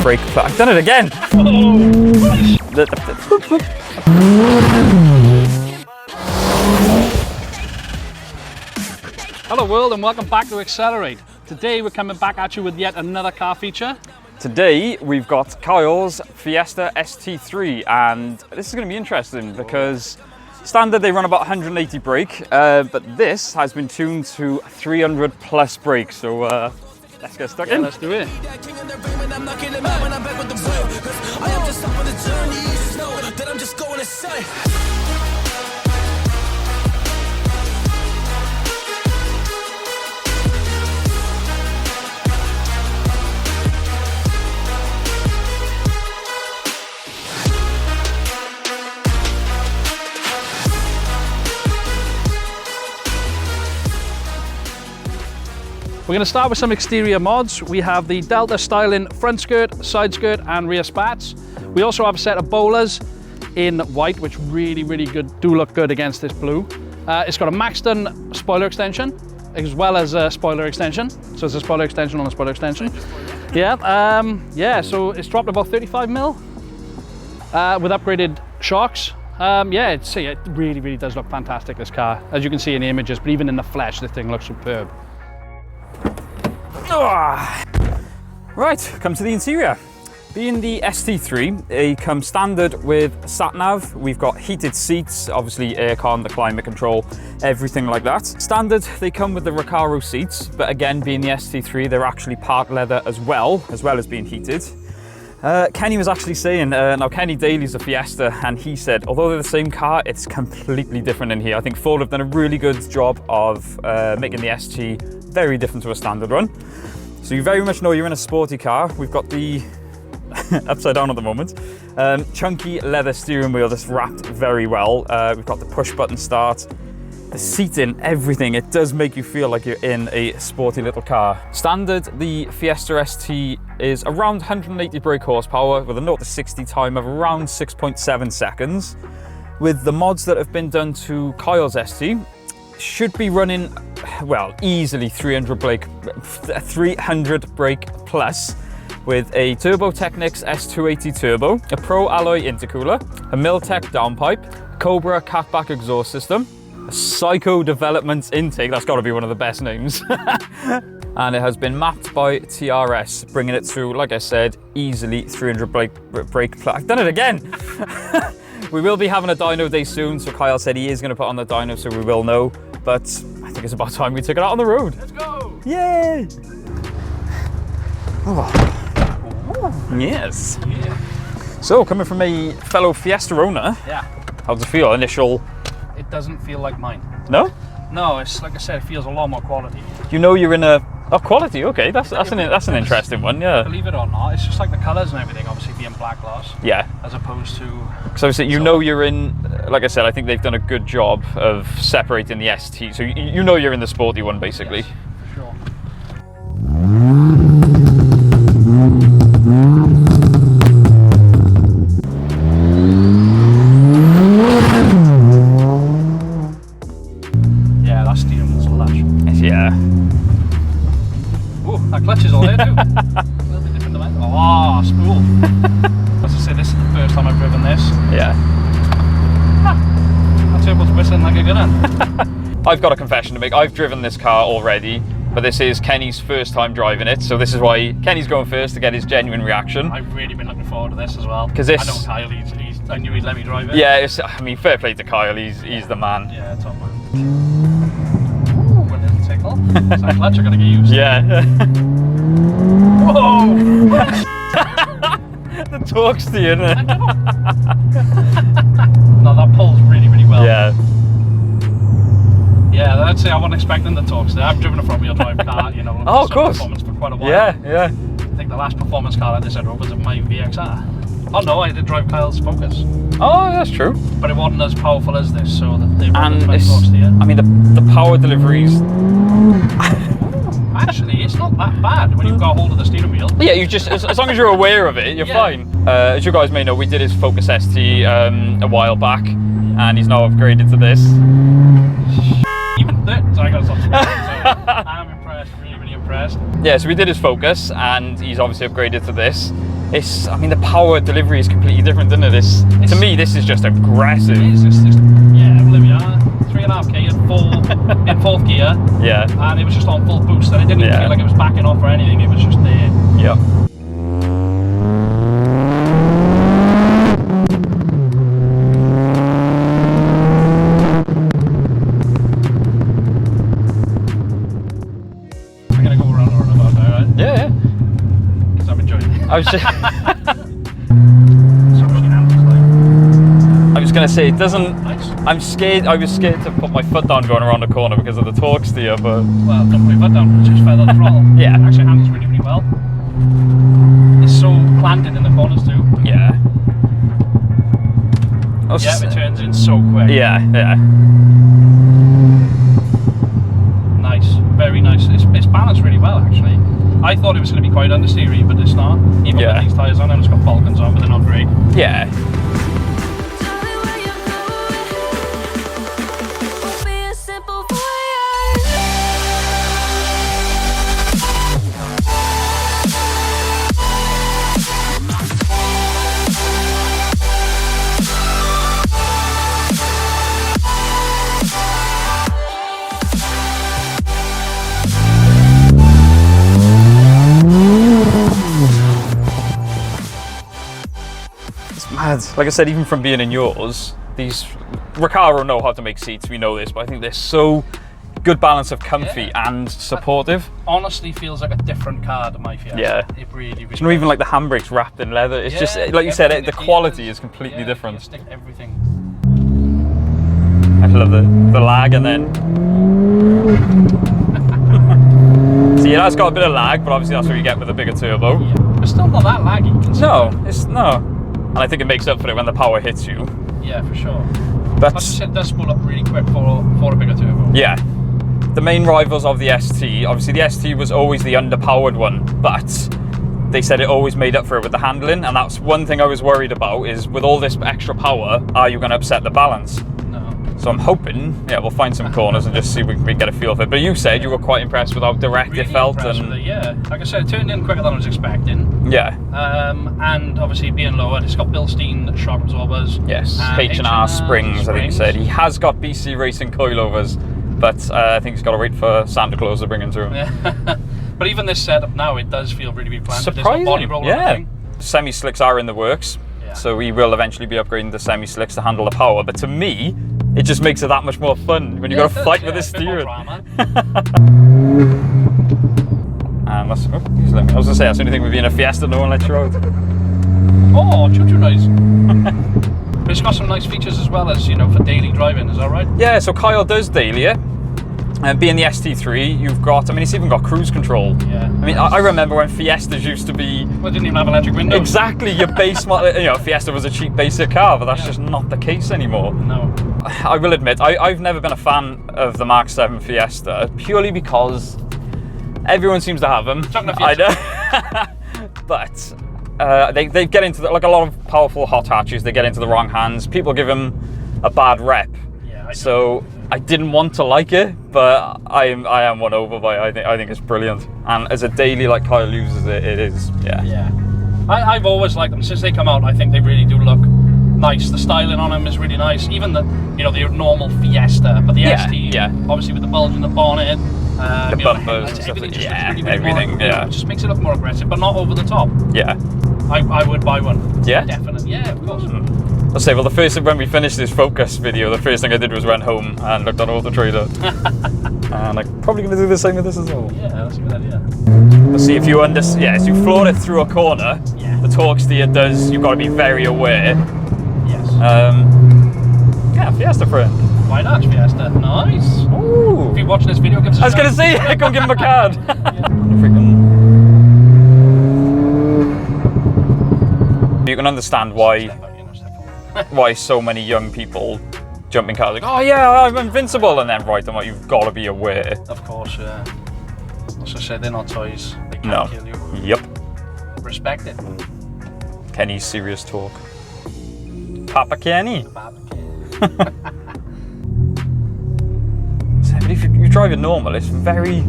Brake plug. I've done it again. Hello world and welcome back to Accelerate. Today we're coming back at you with yet another car feature. Today we've got Kyle's Fiesta ST3, and this is going to be interesting because standard they run about 180 brake, but this has been tuned to 300 plus brake. So let's get stuck in. Let's do it. We're going to start with some exterior mods. We have the Delta styling front skirt, side skirt and rear spats. We also have a set of bowlers in white, which really do look good against this blue. It's got a Maxton spoiler extension as well as a spoiler extension. So it's a spoiler extension on a spoiler extension. Yeah, so it's dropped about 35 mil with upgraded shocks. It really does look fantastic, this car. As you can see in the images, but even in the flesh, this thing looks superb. Right, come to the interior. Being the ST3, they come standard with sat-nav. We've got heated seats, obviously aircon, the climate control, everything like that. Standard, they come with the Recaro seats, but again, being the ST3, they're actually part leather as well as being heated. Kenny was actually saying, now Kenny Daly's a Fiesta, and he said, although they're the same car, it's completely different in here. I think Ford have done a really good job of making the ST very different to a standard one. So you very much know you're in a sporty car. We've got the upside down at the moment. Chunky leather steering wheel that's wrapped very well. We've got the push button start. The seating, everything, it does make you feel like you're in a sporty little car. Standard, the Fiesta ST is around 180 brake horsepower with a 0 to 60 time of around 6.7 seconds. With the mods that have been done to Kyle's ST, should be running, well, easily 300 brake plus, with a turbo Technics S280 turbo, a Pro Alloy intercooler, a Milltek downpipe, Cobra catback exhaust system, a Sico Developments intake, that's got to be one of the best names, and it has been mapped by TRS, bringing it through, like I said, easily 300 brake plus. I've done it again! We will be having a dyno day soon, so Kyle said he is going to put on the dyno, so we will know. But I think it's about time we took it out on the road. Let's go! Yay! Oh. Yes. Yeah. So, coming from a fellow Fiesta owner, Yeah. how does it feel? Initial? It doesn't feel like mine. No? No, it's like I said, it feels a lot more quality. You know you're in a... Oh, quality, okay, that's an interesting one, yeah. Believe it or not, it's just like the colours and everything, obviously being black gloss. Yeah. As opposed to... So you know you're in, like I said, I think they've done a good job of separating the ST. So you know you're in the sporty one, basically. Yes, for sure. Yeah, that steering wheel's lush. Yeah. Oh, that clutch is all there too. A little bit different than mine. Oh, spool. As I say, this is the first time I've driven this. Yeah. That turbo's whistling like a gun. I've got a confession to make. I've driven this car already, but this is Kenny's first time driving it, so this is why Kenny's going first to get his genuine reaction. I've really been looking forward to this as well. Because I know Kyle, I knew he'd let me drive it. Yeah, I mean, fair play to Kyle, he's the man. Yeah, top man. Ooh, a little tickle. Is that clutch I gotta get used? Yeah. Whoa! The torque steer, isn't it? No, that pulls really well. Yeah. Yeah, I'd say I wasn't expecting the torque steer. I've driven a front wheel drive car, you know, oh, of course. Performance for quite a while. Yeah. I think the last performance car like this I drove was a my VXR. Oh no, I did drive Kyle's Focus. Oh, that's true. But it wasn't as powerful as this, so that they And torque steer. I mean, the power deliveries. Actually, it's not that bad when you've got hold of the steering wheel. Yeah, you just as long as you're aware of it, you're fine. As you guys may know, we did his Focus ST a while back, and he's now upgraded to this. Even that, so I got something. So I'm impressed, really impressed. impressed. Yeah, so we did his Focus, and he's obviously upgraded to this. I mean, the power delivery is completely different, isn't it? To me, this is just aggressive. It is just yeah, well, there we are. 3.5k in fourth gear. Yeah. And it was just on full boost, and it didn't even feel like it was backing off or anything. It was just there. Yep. We're gonna go around the roundabout now, right? Yeah. Because I'm enjoying it. I was just, So much handles, like. I was gonna say it doesn't. Nice. I'm scared. I was scared to put my foot down going around the corner because of the torque steer, but Well, don't put your foot down, just feather the throttle. Yeah. It actually handles really, really well. It's so planted in the corners too. yeah. Yeah, it turns in so quick. Yeah. Nice, very nice. It's balanced really well, actually. I thought it was going to be quite understeery, but it's not. Even with these tyres on, and it's got Falcons on, but they're not great. Yeah. Like I said, even from being in yours, these Recaro know how to make seats, we know this, but I think they're so good balance of comfy and supportive. It honestly feels like a different car to my Fiesta. Yeah. It really, really You know, even like the handbrakes wrapped in leather, it's just, like you said, the quality is completely different. Stick everything. I love the lag, and then so yeah, it's got a bit of lag, but obviously that's what you get with a bigger turbo. Yeah. But still not that laggy. No. And I think it makes up for it when the power hits you. Yeah, for sure. But like you said, it does spool up really quick for a bigger turbo. yeah. The main rivals of the ST, obviously the ST was always the underpowered one, but they said it always made up for it with the handling, and that's one thing I was worried about, is with all this extra power, are you going to upset the balance? No. So I'm hoping, we'll find some corners and just see if we can get a feel of it. But you said you were quite impressed with how direct Really it felt. impressed with it, yeah. Like I said, it turned in quicker than I was expecting. Yeah. And obviously being lowered, it's got Bilstein shock absorbers. Yes, and H&R springs, I think you said. He has got BC Racing coilovers, but I think he's got to wait for Santa Claus to bring him through. Yeah. But even this setup now, it does feel really, really planted. Surprising, There's no body roll or yeah. anything. Semi-slicks are in the works, so we will eventually be upgrading the semi-slicks to handle the power, but to me, it just makes it that much more fun when you've got to fight with the steering. And that's, I was going to say, that's the only thing with being a Fiesta, no one lets you out. Oh, choo-choo noise. But it's got some nice features as well as, for daily driving, is that right? Yeah, so Kyle does daily it. And being the ST3, you've got, it's even got cruise control. Yeah. I remember when Fiestas used to be... Well, it didn't even have electric windows. Exactly, your base model, Fiesta was a cheap basic car, but that's just not the case anymore. No. I will admit, I've never been a fan of the Mk7 Fiesta, purely because everyone seems to have them. I know. But they get into, like a lot of powerful hot hatches, they get into the wrong hands. People give them a bad rep. Yeah, So I didn't want to like it, but I am won over by it. I think it's brilliant. And as a daily, like Kyle uses it, it is, Yeah. I've always liked them. Since they come out, I think they really do look nice. The styling on them is really nice. Even the normal Fiesta, but the ST, obviously with the bulge in the bonnet, the bumpers, and stuff, everything, everything, it just makes it look more aggressive, but not over the top. Yeah. I would buy one. Yeah? Definitely. Yeah, of course. I'll say, well, when we finished this Focus video, the first thing I did was went home and looked on AutoTrader. And I'm probably going to do the same with this as well. Yeah, that's a good idea. Let's see, if you as you floor it through a corner, the torque steer you've got to be very aware. Yes. Yeah, Fiesta friend. Why not, Fiesta? Nice. Ooh. If you're watching this video, give us a I was going to say, go give him a card. You can understand why so many young people jump in cars like, oh yeah, I'm invincible, and then ride them like, you've got to be aware. Of course, yeah. As I said, they're not toys. They can't kill you. Yep. Respect it. Kenny's serious talk. Papa Kenny. But if you drive it normal, it's very,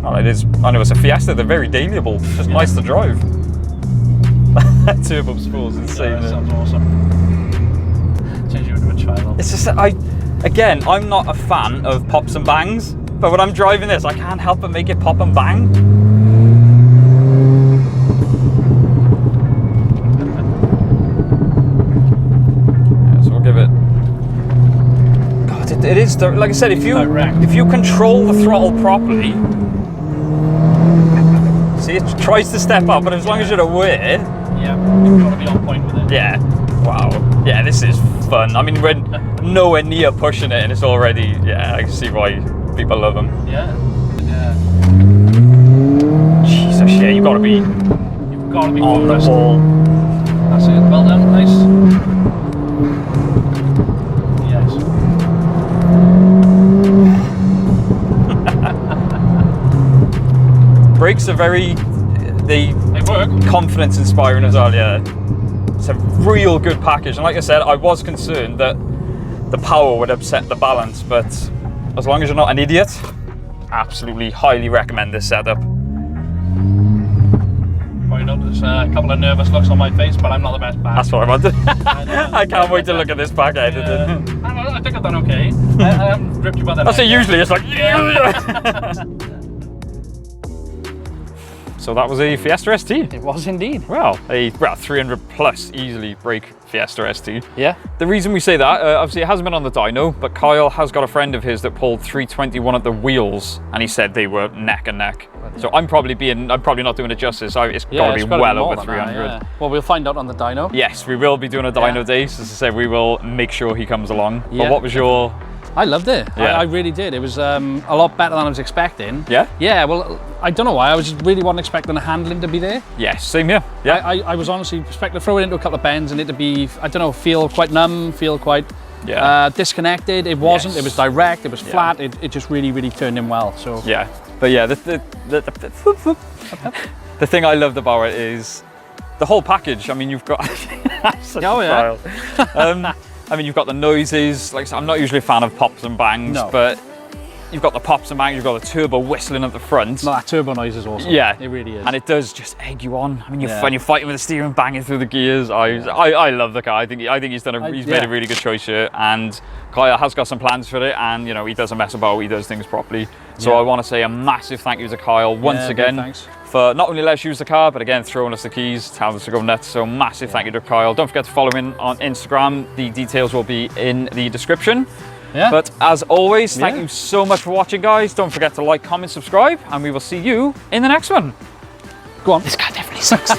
Well, it is. I know it's a Fiesta. They're very daliable. It's just nice to drive. Turbo Sport's insane. Yeah, that sounds awesome. Change you into a child. It's just again, I'm not a fan of pops and bangs, but when I'm driving this, I can't help but make it pop and bang. Yeah, so we'll give it. God, it is like I said. If you control the throttle properly, see, it tries to step up, but as long as you're aware. Yeah, you've got to be on point with it. Yeah. Wow. Yeah, this is fun. I mean, we're nowhere near pushing it, and it's already. Yeah, I can see why people love them. Yeah. Yeah. Jesus, yeah, you've got to be on the ball. That's it. Well done. Nice. Yes. Brakes are they work. Confidence inspiring as well. Yeah. It's a real good package, and like I said, I was concerned that the power would upset the balance, but as long as you're not an idiot, absolutely highly recommend this setup. Well, you know, there's a couple of nervous looks on my face, but I'm not the best back. That's what I wanted. I can't wait to look at this back end. I think I've done okay. I haven't ripped you by the neck. That's it. Usually it's like yeah. So that was a Fiesta ST. It was indeed. Well, a 300 plus easily brake Fiesta ST. Yeah. The reason we say that, obviously it hasn't been on the dyno, but Kyle has got a friend of his that pulled 321 at the wheels, and he said they were neck and neck. So I'm probably not doing it justice. It's got to be well over 300. Yeah. Well, we'll find out on the dyno. Yes, we will be doing a dyno day. So as I said, we will make sure he comes along. Yeah. But what was your... I loved it. Yeah. I really did. It was a lot better than I was expecting. Yeah? Yeah, well, I don't know why. I was just really wasn't expecting the handling to be there. Yes, same here. Yeah. I was honestly expecting to throw it into a couple of bends and it to be, I don't know, feel quite numb, feel quite disconnected. It wasn't. Yes. It was direct. It was flat. It just really, really turned in well. So yeah. But yeah, the thing I loved about it is the whole package. I mean, you've got such a style. I mean, you've got the noises. Like, I'm not usually a fan of pops and bangs, but you've got the pops and bangs. You've got the turbo whistling at the front. No, that turbo noise is awesome. Yeah, it really is. And it does just egg you on. I mean, when you're fighting with the steering, banging through the gears. I love the car. I think he's done he's made a really good choice here. And Kyle has got some plans for it, and you know, he doesn't mess about. He does things properly. So I want to say a massive thank you to Kyle once again for not only letting us use the car, but again throwing us the keys, telling us to go nuts. So massive thank you to Kyle. Don't forget to follow him on Instagram. The details will be in the description. Yeah. But as always, thank you so much for watching, guys. Don't forget to like, comment, subscribe, and we will see you in the next one. Go on. This car definitely sucks.